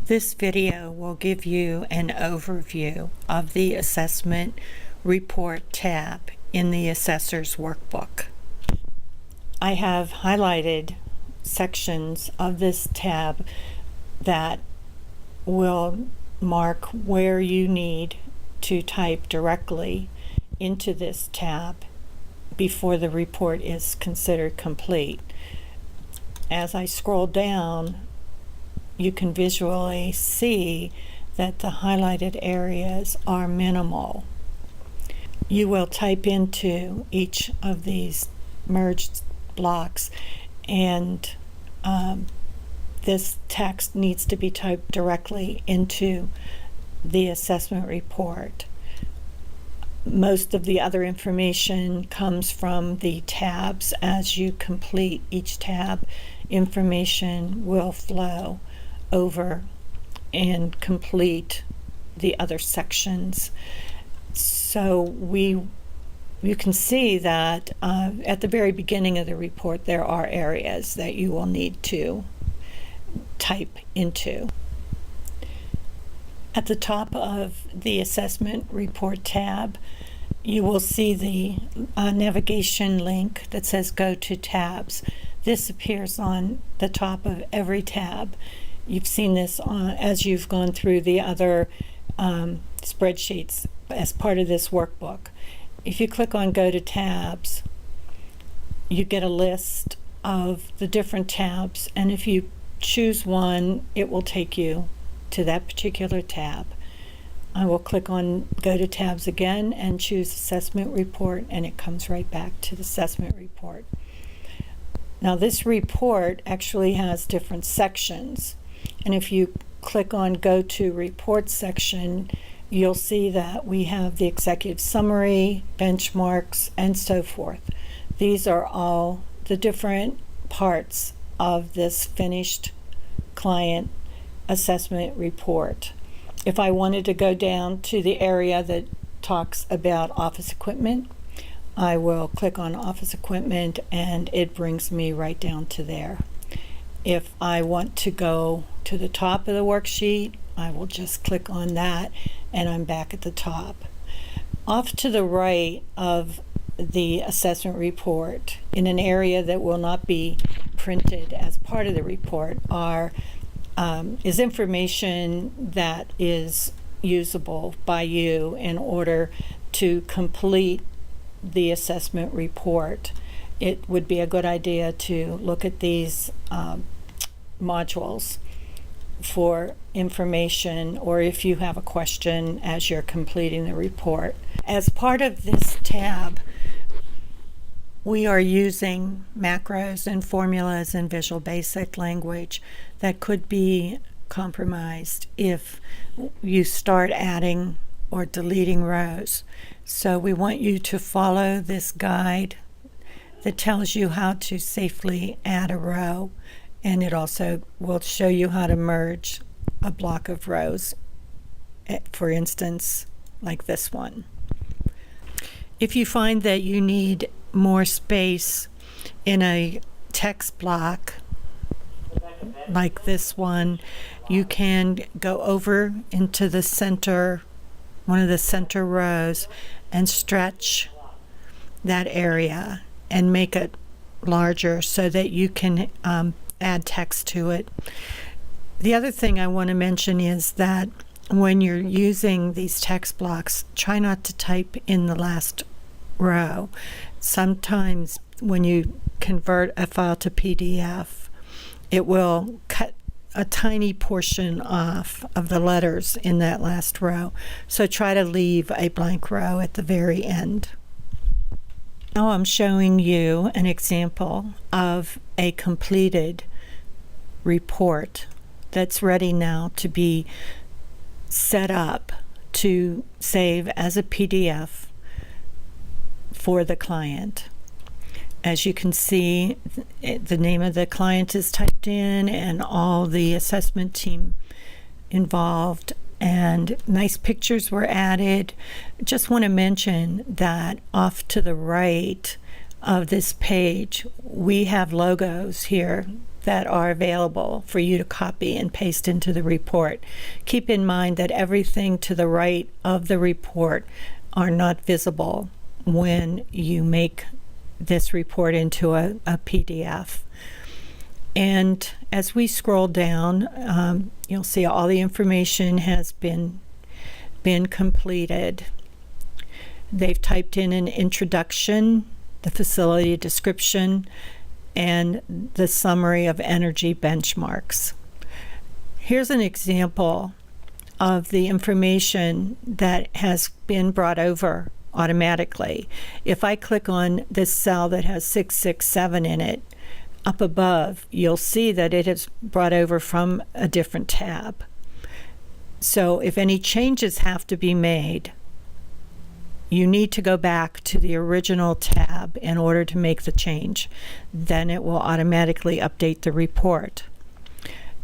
This video will give you an overview of the Assessment Report tab in the Assessor's Workbook. I have highlighted sections of this tab that will mark where you need to type directly into this tab before the report is considered complete. As I scroll down, you can visually see that the highlighted areas are minimal. You will type into each of these merged blocks, and this text needs to be typed directly into the assessment report. Most of the other information comes from the tabs. As you complete each tab, information will flow over and complete the other sections. So you can see that at the very beginning of the report there are areas that you will need to type into. At the top of the assessment report tab, you will see the navigation link that says Go to Tabs. This appears on the top of every tab. You've seen this as you've gone through the other spreadsheets as part of this workbook. If you click on Go to Tabs, you get a list of the different tabs, and if you choose one, it will take you to that particular tab. I will click on Go to Tabs again and choose Assessment Report, and it comes right back to the Assessment Report. Now this report actually has different sections, and if you click on Go to Report section, you'll see that we have the executive summary, benchmarks, and so forth. These are all the different parts of this finished client assessment report. If I wanted to go down to the area that talks about office equipment, I will click on office equipment and it brings me right down to there. If I want to go to the top of the worksheet, I will just click on that and I'm back at the top. Off to the right of the assessment report, in an area that will not be printed as part of the report, is information that is usable by you in order to complete the assessment report. It would be a good idea to look at these modules for information, or if you have a question as you're completing the report. As part of this tab, we are using macros and formulas and Visual Basic language that could be compromised if you start adding or deleting rows. So we want you to follow this guide that tells you how to safely add a row, and it also will show you how to merge a block of rows, for instance, like this one. If you find that you need more space in a text block like this one, you can go over into the center, one of the center rows, and stretch that area and make it larger so that you can add text to it. The other thing I want to mention is that when you're using these text blocks, try not to type in the last row. Sometimes when you convert a file to PDF, it will cut a tiny portion off of the letters in that last row. So try to leave a blank row at the very end. Now I'm showing you an example of a completed report that's ready now to be set up to save as a PDF for the client. As you can see, the name of the client is typed in and all the assessment team involved, and nice pictures were added. Just want to mention that off to the right of this page we have logos here that are available for you to copy and paste into the report. Keep in mind that everything to the right of the report are not visible when you make this report into a PDF. And as we scroll down, you'll see all the information has been completed. They've typed in an introduction, the facility description, and the summary of energy benchmarks. Here's an example of the information that has been brought over automatically. If I click on this cell that has 667 in it, up above, you'll see that it is brought over from a different tab. So if any changes have to be made, you need to go back to the original tab in order to make the change. Then it will automatically update the report.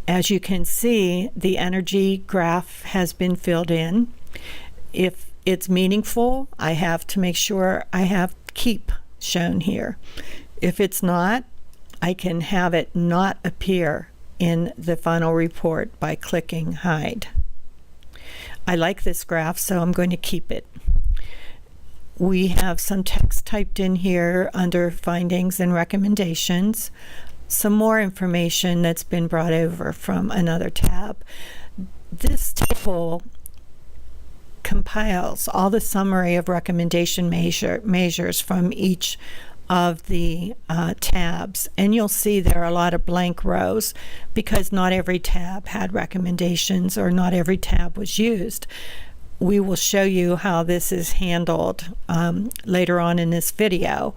As you can see, the energy graph has been filled in. If it's meaningful, I have to make sure I have keep shown here. If it's not, I can have it not appear in the final report by clicking hide. I like this graph, so I'm going to keep it. We have some text typed in here under findings and recommendations, some more information that's been brought over from another tab. This table compiles all the summary of recommendation measures from each of the tabs, and you'll see there are a lot of blank rows because not every tab had recommendations or not every tab was used. We will show you how this is handled later on in this video,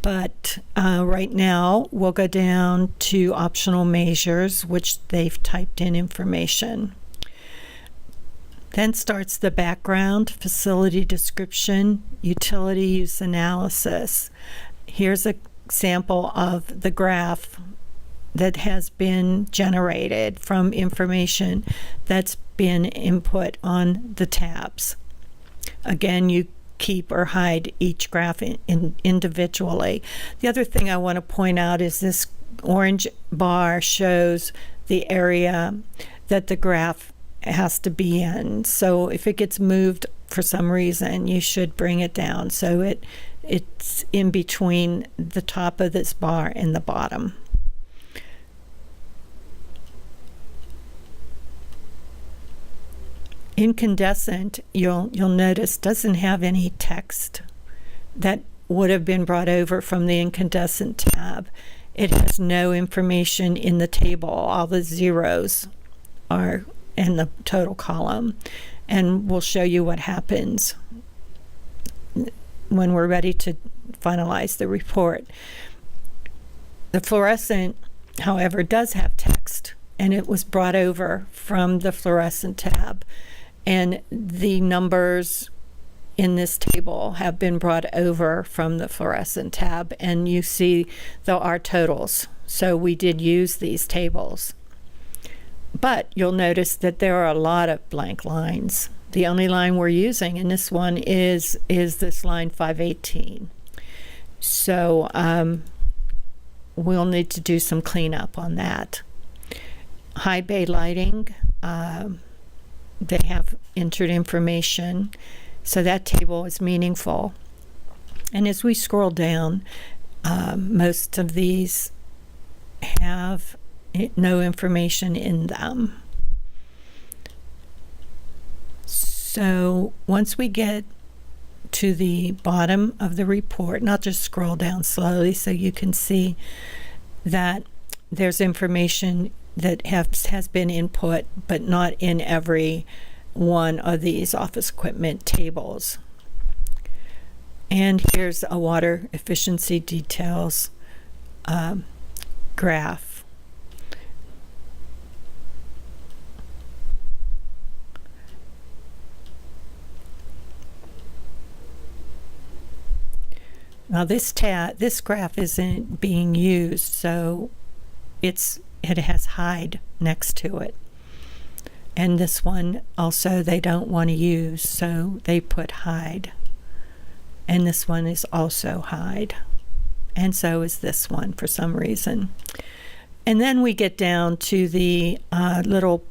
but right now we'll go down to optional measures, which they've typed in information. Then starts the background, facility description, utility use analysis. Here's an example of the graph that has been generated from information that's been input on the tabs. Again, you keep or hide each graph individually. The other thing I want to point out is this orange bar shows the area that the graph has to be in. So if it gets moved for some reason, you should bring it down so it's in between the top of this bar and the bottom. Incandescent, you'll notice, doesn't have any text that would have been brought over from the incandescent tab. It has no information in the table. All the zeros are in the total column, and we'll show you what happens when we're ready to finalize the report. The fluorescent, however, does have text, and it was brought over from the fluorescent tab. And the numbers in this table have been brought over from the fluorescent tab, and you see there are totals. So we did use these tables. But you'll notice that there are a lot of blank lines. The only line we're using in this one is this line 518. So we'll need to do some cleanup on that. High bay lighting. They have entered information, so that table is meaningful. And as we scroll down, most of these have no information in them. So once we get to the bottom of the report, and I'll just scroll down slowly so you can see that there's information that has been input, but not in every one of these office equipment tables. And here's a water efficiency details graph. Now this graph isn't being used, so it has hide next to it. And this one also they don't want to use, so they put hide. And this one is also hide. And so is this one for some reason. And then we get down to the little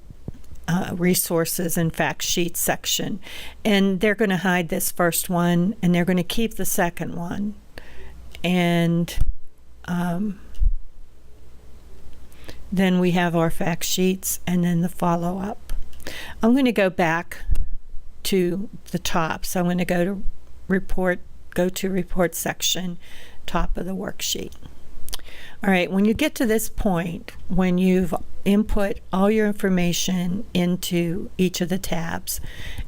resources and fact sheets section. And they're going to hide this first one, and they're going to keep the second one. And then we have our fact sheets and then the follow-up. I'm going to go back to the top. So I'm going to go to report section, top of the worksheet. All right, when you get to this point, when you've input all your information into each of the tabs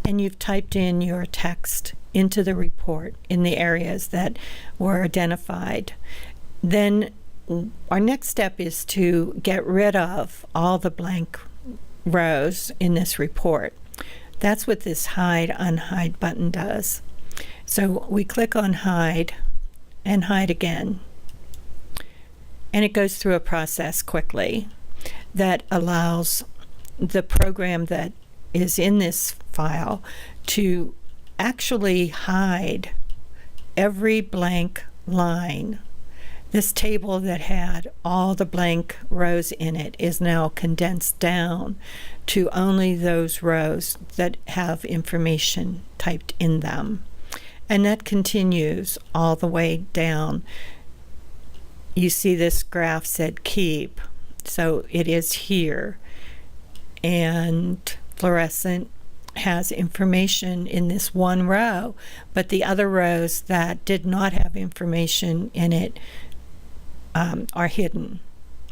and you've typed in your text into the report in the areas that were identified, then our next step is to get rid of all the blank rows in this report. That's what this hide unhide button does. So we click on hide and hide again. And it goes through a process quickly that allows the program that is in this file to actually hide every blank line. This table that had all the blank rows in it is now condensed down to only those rows that have information typed in them. And that continues all the way down. You see this graph said keep, so it is here. And fluorescent has information in this one row, but the other rows that did not have information in it are hidden.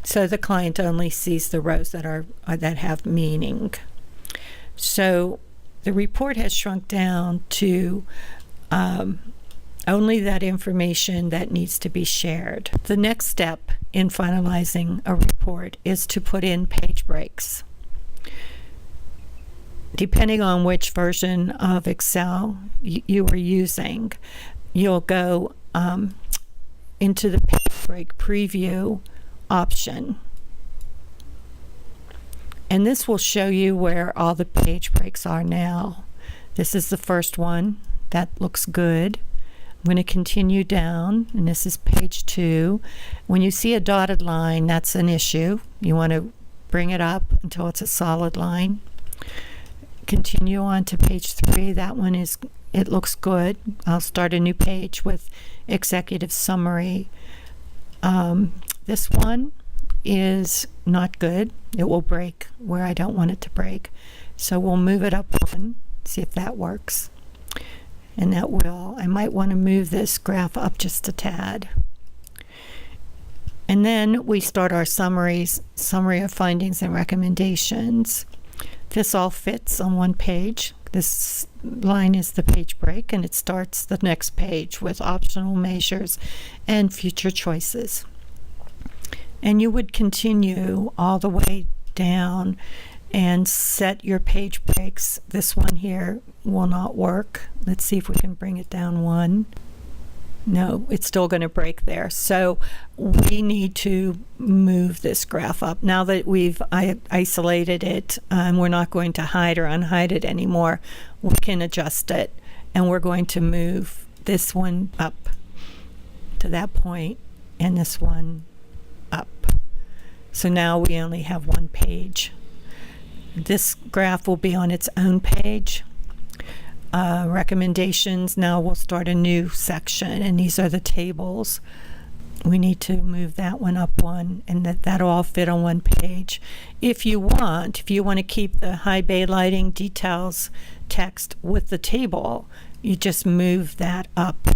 So the client only sees the rows that have meaning. So the report has shrunk down to only that information that needs to be shared. The next step in finalizing a report is to put in page breaks. Depending on which version of Excel you are using, you'll go into the page break preview option. And this will show you where all the page breaks are now. This is the first one. That looks good. I'm going to continue down, and this is page 2. When you see a dotted line, that's an issue. You want to bring it up until it's a solid line. Continue on to page 3. That one it looks good. I'll start a new page with executive summary. This one is not good. It will break where I don't want it to break. So we'll move it up one, see if that works. And that will. I might want to move this graph up just a tad. And then we start our summary of findings and recommendations. This all fits on one page. This line is the page break, and it starts the next page with optional measures and future choices. And you would continue all the way down and set your page breaks. This one here will not work. Let's see if we can bring it down one. No, it's still going to break there. So we need to move this graph up. Now that we've isolated it, we're not going to hide or unhide it anymore. We can adjust it, and we're going to move this one up to that point and this one up. So now we only have one page. This graph will be on its own page. Recommendations, now we'll start a new section, and these are the tables. We need to move that one up one, and that'll all fit on one page. If you want to keep the high bay lighting details text with the table, you just move that up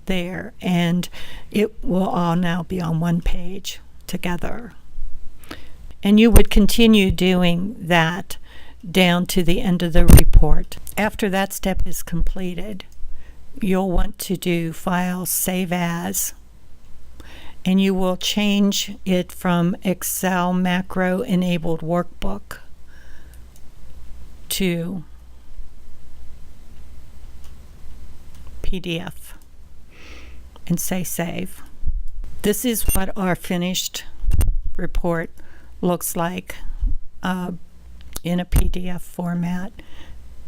there, and it will all now be on one page together. And you would continue doing that down to the end of the report. After that step is completed, you'll want to do File, Save As, and you will change it from Excel macro enabled workbook to PDF and say Save. This is what our finished report looks like in a PDF format.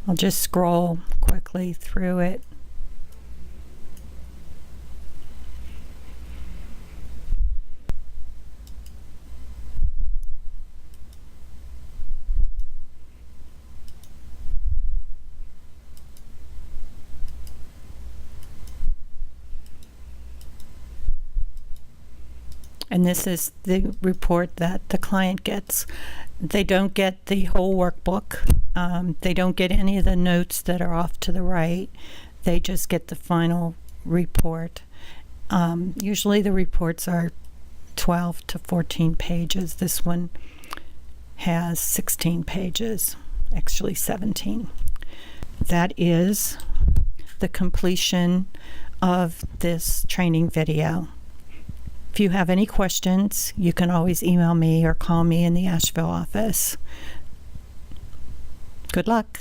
I'll just scroll quickly through it. And this is the report that the client gets. They don't get the whole workbook. They don't get any of the notes that are off to the right. They just get the final report. Usually the reports are 12 to 14 pages. This one has 16 pages, actually 17. That is the completion of this training video. If you have any questions, you can always email me or call me in the Asheville office. Good luck.